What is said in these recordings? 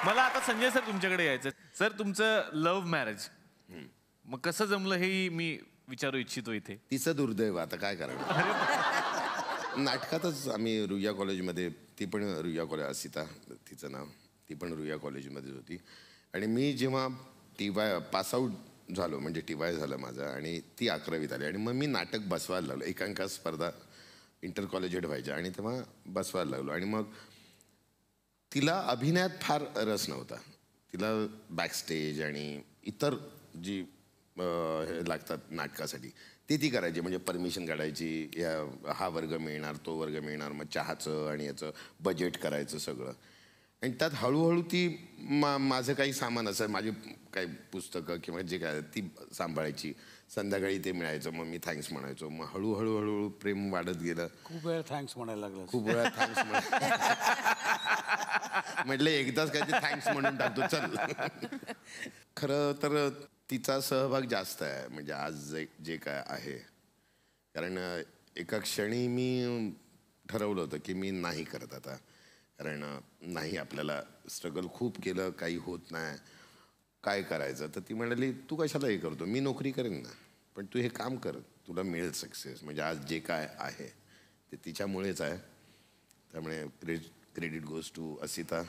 मला आता संजय सर तुमच्याकडे यायचं. सर तुमचं लव्ह मॅरेज मग कसं जमलं हे मी विचारू इच्छितो इथे. तिचं दुर्दैव आता काय करणार. नाटकातच आम्ही रुईया कॉलेजमध्ये, ती पण रुईया कॉलेज, असिता तिचं नाव, ती पण रुईया कॉलेजमध्येच होती. आणि मी जेव्हा TY पासआउट झालो, म्हणजे TY झालं माझं, आणि ती 11वीत आली, आणि मग मी नाटक बसवायला लागलो. एकांका स्पर्धा इंटर कॉलेजेड व्हायच्या, आणि तेव्हा बसवायला लागलो. आणि मग तिला अभिनयात फार रस नव्हता. तिला बॅकस्टेज आणि इतर जी हे लागतात नाटकासाठी ती करायची. म्हणजे परमिशन काढायची, हा वर्ग मिळणार, तो वर्ग मिळणार, मग चहाचं आणि याचं बजेट करायचं सगळं. आणि त्यात हळूहळू ती माझं काही सामान असं, माझी काही पुस्तकं किंवा जे काय ती सांभाळायची. संध्याकाळी ते मिळायचं, मग मी थँक्स म्हणायचो. मग हळूहळू प्रेम वाढत गेलं. खूप वेळा थँक्स म्हणायला लागलं. खूप वेळा थँक्स म्हटलं एकदाच काय ते थँक्स म्हणून टाकतो चल. खरं तर तिचा सहभाग जास्त आहे, म्हणजे आज जे काय आहे. कारण एका क्षणी मी ठरवलं होतं की मी नाही करत आता. कारण नाही, आपल्याला स्ट्रगल खूप केलं, काही होत नाही, काय करायचं. तर ती म्हणाली तू कशाला हे करतो, मी नोकरी करेन ना, पण तू हे काम कर, तुला मिळेल सक्सेस. म्हणजे आज जे काय आहे ते तिच्यामुळेच आहे. त्यामुळे क्रेडिट गोज टू असिता.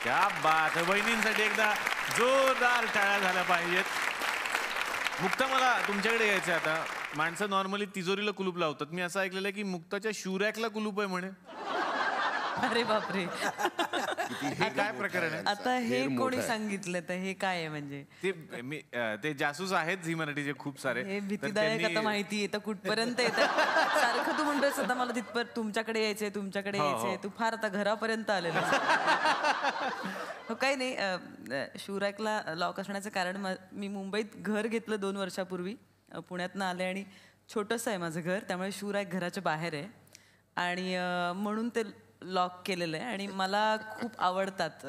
क्या बात आहे. बहिणींसाठी एकदा जोरदार टाळ्या झाल्या पाहिजेत. मुक्ता, मला तुमच्याकडे यायचं आता. माणसं नॉर्मली तिजोरीला कुलूप लावतात. मी असं ऐकलेलं आहे की मुक्ताच्या शूरॅकला कुलूप आहे म्हणे. अरे बापरे. हे काय प्रकरण आहे? आता हे कोणी सांगितलं, तर हे काय आहे? म्हणजे ते जासूस आहेत झी मराठीचे खूप सारे. हे भीतीदायक आता माहिती येतं कुठपर्यंत येतं. सारखं तू म्हणतोस आता मला तिथपर्यंत तुमच्याकडे यायचंय, तुमच्याकडे यायचंय. तू फार आता घरापर्यंत आलेला. काही नाही. शूरॅकला लॉक असण्याचं कारण, मी मुंबईत घर घेतलं 2 वर्षापूर्वी. पुण्यातनं आले आणि छोटंसं आहे माझं घर, त्यामुळे शूरॅक घराच्या बाहेर आहे. आणि म्हणून ते लॉक केलेलं आहे. आणि मला खूप आवडतात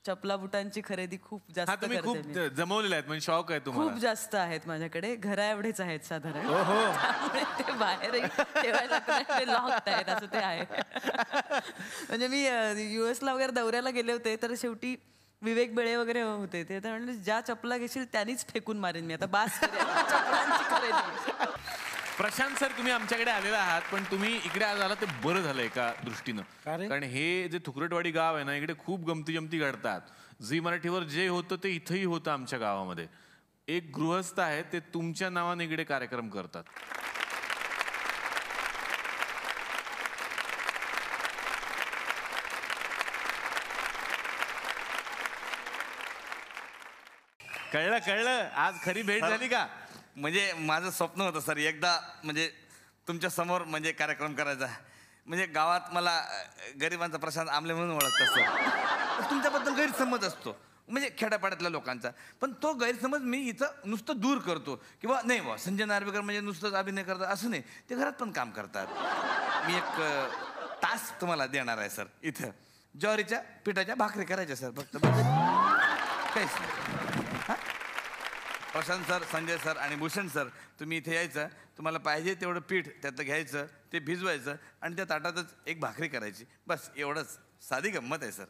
चपला बुटांची खरेदी खूप जास्त करते. खूप जमवलेले आहेत, म्हणजे शौक आहे तुम्हाला? खूप जास्त आहेत माझ्याकडे, घरा एवढेच आहेत साधारण. त्यामुळे ते बाहेर ठेवायला लॉक आहेत, असं ते आहे. म्हणजे मी US ला वगैरे दौऱ्याला गेले होते, तर शेवटी विवेक बेळे वगैरे होते, ते म्हणजे ज्या चपला घेशील त्यांनीच फेकून मारेन मी आता, बास चपलांची खरेदी. प्रशांत सर, तुम्ही आमच्याकडे आलेला आहात, पण तुम्ही इकडे आज आला ते बरं झालं एका दृष्टीनं. कारण हे जे थुकरटवाडी गाव आहे ना, इकडे खूप गमती जमती घडतात. झी मराठीवर जे होतं ते इथंही होतं आमच्या गावामध्ये. एक गृहस्थ आहे, ते तुमच्या नावाने इकडे कार्यक्रम करतात. कळलं आज खरी भेट झाली का? म्हणजे माझं स्वप्न होतं सर, एकदा म्हणजे तुमच्या समोर म्हणजे कार्यक्रम करायचा. म्हणजे गावात मला गरिबांचा प्रशांत आमले म्हणून ओळखतात सर. तुमच्याबद्दल गैरसमज असतो, म्हणजे खेड्यापाड्यातल्या लोकांचा. पण तो गैरसमज मी इथं नुसतं दूर करतो. किंवा नाही बा, संजय नार्वेकर म्हणजे नुसतंच अभिनय करतात असं नाही, ते घरात पण काम करतात. मी एक तास तुम्हाला देणार आहे सर. इथं ज्वारीच्या पिठाच्या भाकरी करायच्या सर, फक्त काहीच नाही. प्रशांत सर, संजय सर आणि भूषण सर, तुम्ही इथे यायचं, तुम्हाला पाहिजे तेवढं पीठ त्यातलं घ्यायचं, ते भिजवायचं आणि त्या ताटातच एक भाकरी करायची, बस एवढंच. साधी गंमत आहे sir.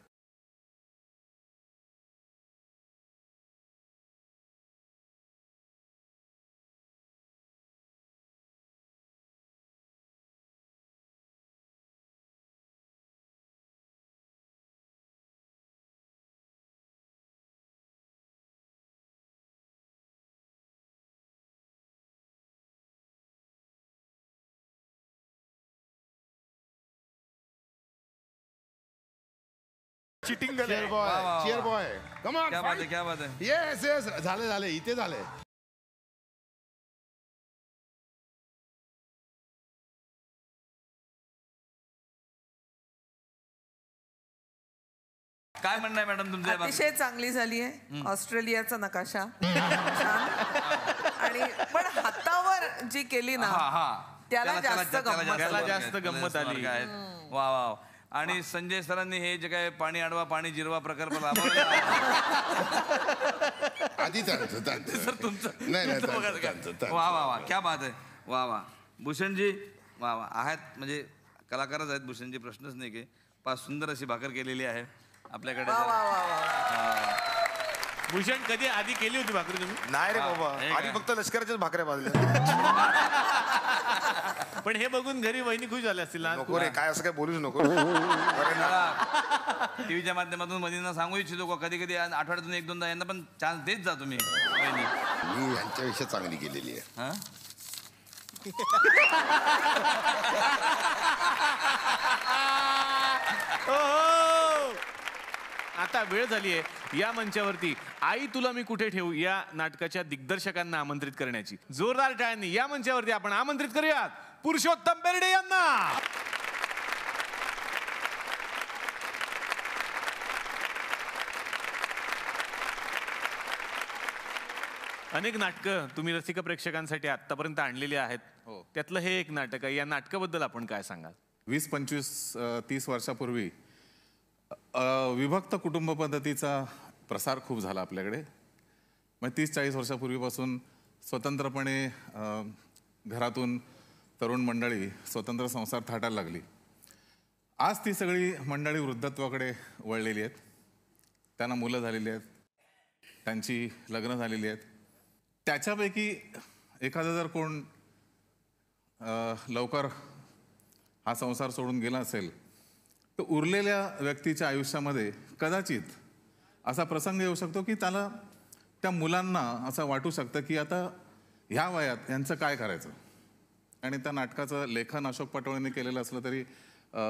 Cheating. Cheer boy, cheer boy. Come on. क्या बात है, क्या बात है. Yes, yes. झाले इथे झाले. काय म्हणणं आहे मॅडम तुमचं? अतिशय चांगली झाली आहे. ऑस्ट्रेलियाचा नकाशा. आणि पण हातावर जी केली ना, त्याला जास्त गंमत आली. वा वा. आणि संजय सरांनी हे जे काय पाणी अडवा पाणी जिरवा प्रकल्प राबवला, आधी सर तुमचं. वा वा वा, क्या बात आहे. वा वा. भूषणजी वा वा, आहेत म्हणजे कलाकारच आहेत भूषणजी, प्रश्नच नाही की. फार सुंदर अशी भाकर केलेली आहे. आपल्याकडे भूषण कधी आधी केली होती भाकरी तुम्ही? नाही रे बाबा, आधी फक्त लष्कराच्याच भाकऱ्या भाजल्या. पण हे बघून घरी वहिनी खुश झाल्या असतील ना? नको रे, काय असं काय बोलूच नको. टीव्हीच्या माध्यमातून मधींना सांगू इच्छितो का, कधी कधी आठवड्यातून 1-2दा यांना पण चान्स देत जा तुम्ही. मी यांच्यापेक्षा चांगली केलेली आहे. हा? आता वेळ झाली आहे या मंचावरती आई तुला मी कुठे ठेवू या नाटकाच्या दिग्दर्शकांना आमंत्रित करण्याची. जोरदार टाळ्यांनी या मंचावरती आपण आमंत्रित करूयात पुरुषोत्तम बेर्डे यांना. अनेक नाटकं तुम्ही रसिक प्रेक्षकांसाठी आतापर्यंत आणलेली आहेत. त्यातलं हे एक नाटक आहे. या नाटकाबद्दल आपण काय सांगाल? 20-25-30 वर्षापूर्वी विभक्त कुटुंब पद्धतीचा प्रसार खूप झाला आपल्याकडे. मग 30-40 वर्षापूर्वीपासून स्वतंत्रपणे घरातून तरुण मंडळी स्वतंत्र संसार थाटायला लागली. आज ती सगळी मंडळी वृद्धत्वाकडे वळलेली आहेत. त्यांना मुलं झालेली आहेत, त्यांची लग्न झालेली आहेत. त्याच्यापैकी एखादा जर कोण लवकर हा संसार सोडून गेला असेल तर उरलेल्या व्यक्तीच्या आयुष्यामध्ये कदाचित असा प्रसंग येऊ शकतो की त्याला त्या मुलांना असं वाटू शकतं की आता ह्या वयात यांचं काय करायचं. आणि त्या नाटकाचं लेखन अशोक पटोळेंनी केलेलं असलं तरी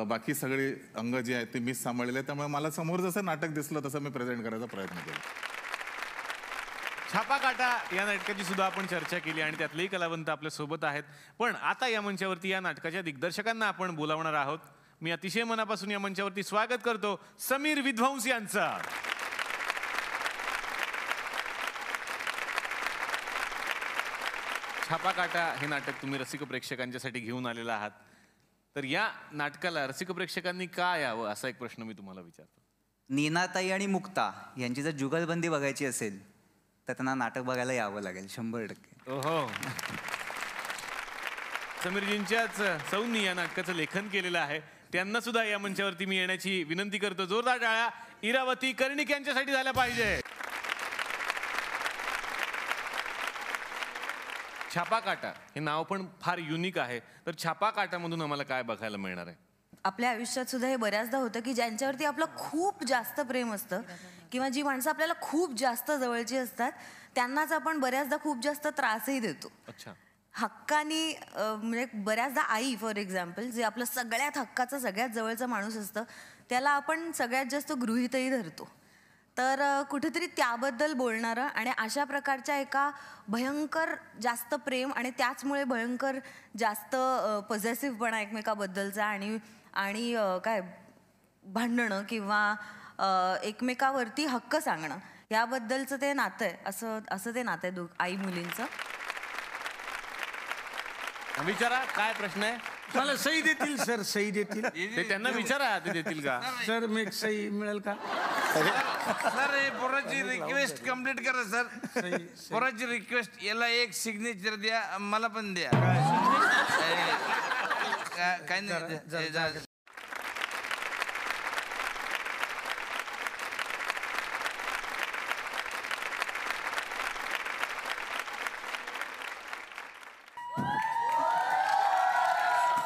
बाकी सगळी अंग जी आहेत ती मीच सांभाळलेली आहे. त्यामुळे मला समोर जसं नाटक दिसलं तसं मी प्रेझेंट करायचा प्रयत्न केला. छापा काटा या नाटकाची सुद्धा आपण चर्चा केली आणि त्यातलेही कलावंत आपल्या सोबत आहेत. पण आता या मंचावरती या नाटकाच्या दिग्दर्शकांना आपण बोलावणार आहोत. मी अतिशय मनापासून या मंचावरती स्वागत करतो समीर विध्वंस यांचं. छापा काटा हे नाटक तुम्ही रसिक प्रेक्षकांच्यासाठी घेऊन आलेलं आहात. तर या नाटकाला रसिक प्रेक्षकांनी का यावं असा एक प्रश्न मी तुम्हाला विचारतो. नीनाताई आणि मुक्ता यांची जर जुगलबंदी बघायची असेल तर त्यांना नाटक बघायला यावं लागेल 100%. ओहो. समीरजींच्याच सौंनी या नाटकाचं लेखन केलेलं आहे. त्यांना सुद्धा या मंचावरती मी येण्याची विनंती करतो. जोरदार टाळ्या इरावती कर्णिक यांच्यासाठी झाल्या पाहिजे. छापा काटा हे नाव पण फार युनिक आहे. तर छापा काटामधून आम्हाला काय बघायला मिळणार आहे? आपल्या आयुष्यात सुद्धा हे बऱ्याचदा होतं की ज्यांच्यावरती आपलं खूप जास्त प्रेम असतं किंवा जी माणसं आपल्याला खूप जास्त जवळची असतात त्यांनाच आपण बऱ्याचदा खूप जास्त त्रासही देतो. अच्छा. हक्कानी म्हणजे बऱ्याचदा आई फॉर एक्झाम्पल जे आपलं सगळ्यात हक्काचं सगळ्यात जवळचं माणूस असतं त्याला आपण सगळ्यात जास्त गृहीतही धरतो. तर कुठेतरी त्याबद्दल बोलणारं आणि अशा प्रकारच्या एका भयंकर जास्त प्रेम आणि त्याचमुळे भयंकर जास्त पॉझिटिव्हपणा एकमेकाबद्दलचा आणि काय भांडणं किंवा एकमेकावरती हक्क सांगणं याबद्दलचं ते नातं आहे. असं ते नातं आहे आई मुलींचं. विचारा काय प्रश्न आहे. मला सही देतील सर, सही देतील. ते त्यांना विचारा ते देतील का. सर मी सही मिळेल का. सर पोराची रिक्वेस्ट कम्प्लीट करा सर. पोराची रिक्वेस्ट याला एक सिग्नेचर द्या, मला पण द्या. काय नाही.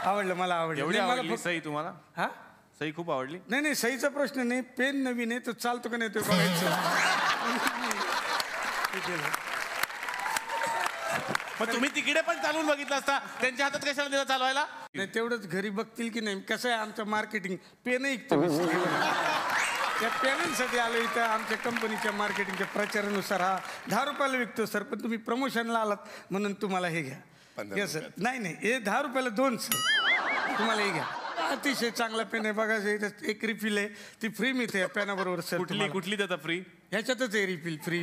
आवडलं, मला आवडलं. एवढी मला आवडली सही तुम्हाला? हा सही खूप आवडली. नाही सहीचा प्रश्न नाही. पेन नवीन आहे तो चालतो का नाही तो बघायचं. मग तुम्ही तिकडे पण चालवून बघितलं असता त्यांच्या हातात कशाला दिला चालवायला. नाही तेवढंच घरी बघतील की नाही. कसं आहे आमचं मार्केटिंग पेन ऐकतो. त्या पेनांसाठी आलो इथं. आमच्या कंपनीच्या मार्केटिंगच्या प्रचारानुसार हा 10 रुपयाला विकतो सर. पण तुम्ही प्रमोशनला आलात म्हणून तुम्हाला हे घ्या. घ्या सर. नाही हे 10 रुपयाला 2 सर. तुम्हाला हे घ्या. अतिशय चांगला पेन आहे बघा. एक रिफिल आहे ती फ्री मिळते या पेनाबरोबर सर. कुठली देता फ्री. ह्याच्यातच आहे रिफिल फ्री.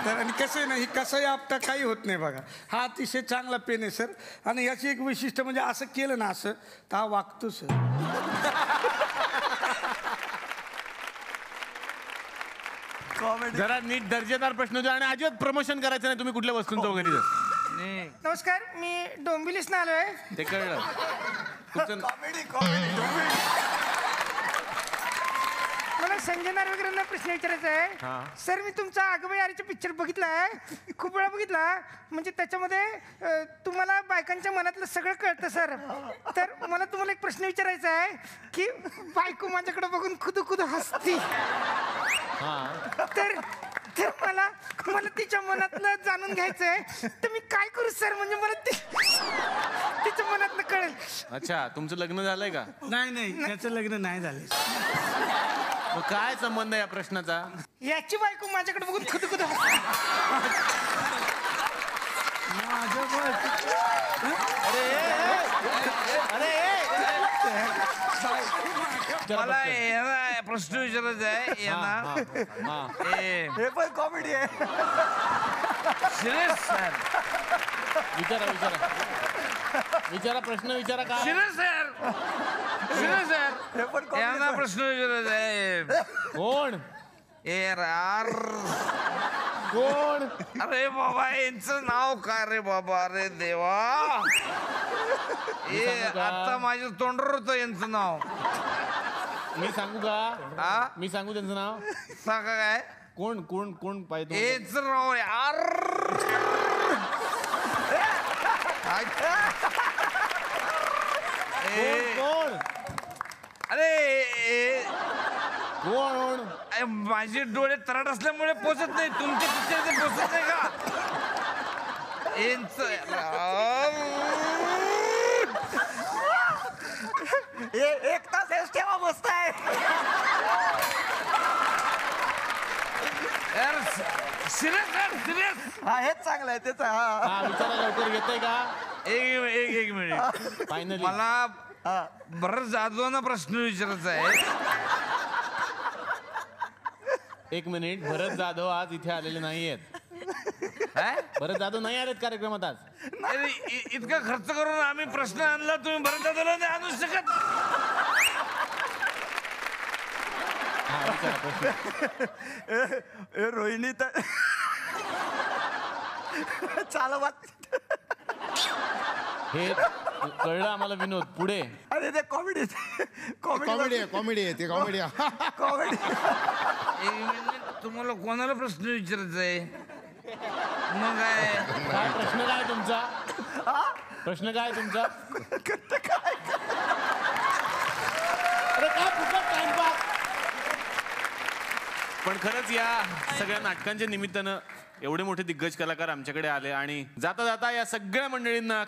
तर आणि कसं आहे ना ही कसाही आपटा काही होत नाही बघा. हा अतिशय चांगला पेन आहे सर. आणि याची एक वैशिष्ट्य म्हणजे असं केलं ना असं तर हा वागतो सर. जरा नीट दर्जेदार प्रश्न द्या आणि अजिबात प्रमोशन करायचं नाही तुम्ही कुठल्या वस्तूंचं वगैरे. नमस्कार, मी डोंबिवलीसनं आलोय. ते कळलं. मला संजय नार्वेकरांना प्रश्न विचारायचा आहे सर. मी तुमचा आगबाई आरीचा पिक्चर बघितलाय, खूप वेळा बघितला. म्हणजे त्याच्यामध्ये तुम्हाला बायकांच्या मनातलं सगळं कळतं सर. तर मला तुम्हाला एक प्रश्न विचारायचा आहे की बायको माझ्याकडे बघून खुदू खुदू हसती, तर मला तिच्या मनातलं जाणून घ्यायचंय. तर मी काय करू सर, म्हणजे मला तिच्या मनातलं कळेल. अच्छा, तुमचं लग्न झालंय का? नाही, त्याचं लग्न नाही झालं. मग काय संबंध आहे या प्रश्नाचा? याची बायको माझ्याकडे बघून खुदू खुदू हसती. मला प्रश्न विचारायचा आहे यांना. हे पण कॉमेडी आहे. सिरियस सर, विचारा प्रश्न विचारा. काय सिरियस सर, यांना प्रश्न विचारायचा आहे. कोण कोण? अरे बाबा, यांचं नाव काय रे बाबा? अरे देवा, आता माझ्या तोंडावर होतं यांचं नाव. मी सांगू का? मी सांगू त्यांचं नाव? सांगा काय? कोण कोण कोण पाहिजे? हेच राव यार. कोण? अरे कोण? माझे डोळे तराट असल्यामुळे पोचत नाही, तुमच्या पिक्चर पोचत नाही का? एक तास हेच ठेवा, मस्त आहे. सिरियस हा, हेच चांगलं आहे त्याचं. हा, विचारा लवकर. येतंय का? एक मिनिट. फायनली मला भरत जाधवांना प्रश्न विचारायचा आहे. एक मिनिट. भरत जाधव आज इथे आलेले नाहीयेत. भरत जाधव नाही आलेत कार्यक्रमात आज. इतका खर्च करून आम्ही प्रश्न आणला, तुम्ही भरत जाधवला नाही आणू शकत? हा, विचारा प्रश्न. रोहिणी तर चालवात. हे कळलं आम्हाला विनोद. पुढे. अरे ते कॉमेडी कॉमेडी आहे ते. कॉमेडी तुम्हाला कोणाला प्रश्न विचारायचा आहे? मग काय प्रश्न काय तुमचा? प्रश्न काय तुमचा? अरे काय फुकट टाइमपास. पण खरंच या सगळ्या नाटकांच्या निमित्तानं एवढे मोठे दिग्गज कलाकार आमच्याकडे आले आणि जाता जाता या सगळ्या मंडळींना